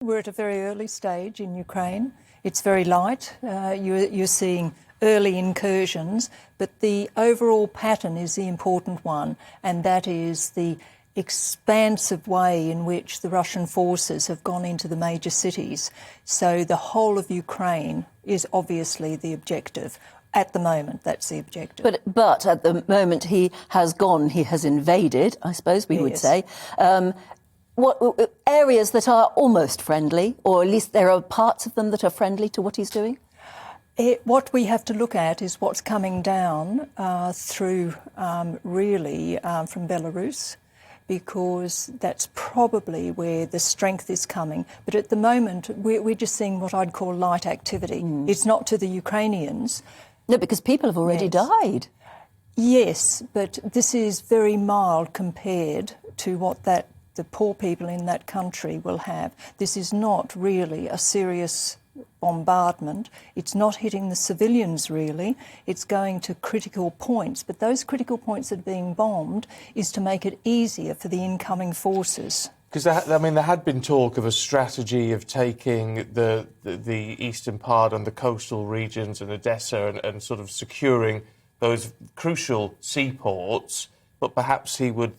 We're at a very early stage in Ukraine. It's very light. You're seeing early incursions, but the overall pattern is the important one, and that is the expansive way in which the Russian forces have gone into the major cities. So the whole of Ukraine is obviously the objective. At the moment, that's the objective. But at the moment he has gone, he has invaded, I suppose we would say. What areas that are almost friendly, or at least there are parts of them that are friendly to what he's doing? What we have to look at is what's coming down through from Belarus, because that's probably where the strength is coming. But at the moment, we're just seeing what I'd call light activity. It's not to the Ukrainians. No, because people have already died. Yes, but this is very mild compared to what the poor people in that country will have. This is not really a serious bombardment. It's not hitting the civilians, really. It's going to critical points. But those critical points that are being bombed is to make it easier for the incoming forces. Because, there had been talk of a strategy of taking the eastern part and the coastal regions and Odessa and sort of securing those crucial seaports, but perhaps he would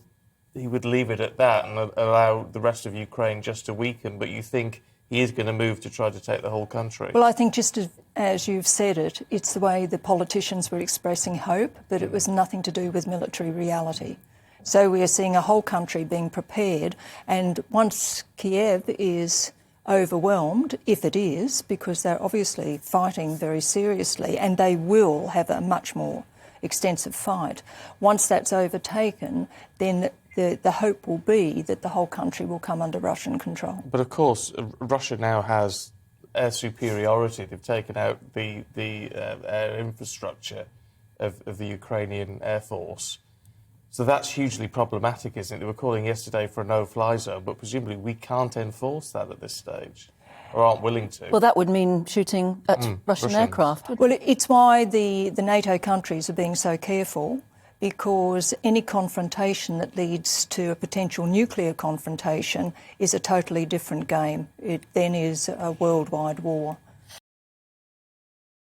leave it at that and allow the rest of Ukraine just to weaken. But you think he is going to move to try to take the whole country? Well, I think just as you've said it, it's the way the politicians were expressing hope, but it was nothing to do with military reality. So we are seeing a whole country being prepared, and once Kyiv is overwhelmed, if it is, because they're obviously fighting very seriously, and they will have a much more extensive fight, once that's overtaken, then the hope will be that the whole country will come under Russian control. But of course, Russia now has air superiority. They've taken out the air infrastructure of the Ukrainian Air Force. So that's hugely problematic, isn't it? They were calling yesterday for a no-fly zone, but presumably we can't enforce that at this stage, or aren't willing to. Well, that would mean shooting at Russian aircraft. Well, it's why the NATO countries are being so careful, because any confrontation that leads to a potential nuclear confrontation is a totally different game. It then is a worldwide war.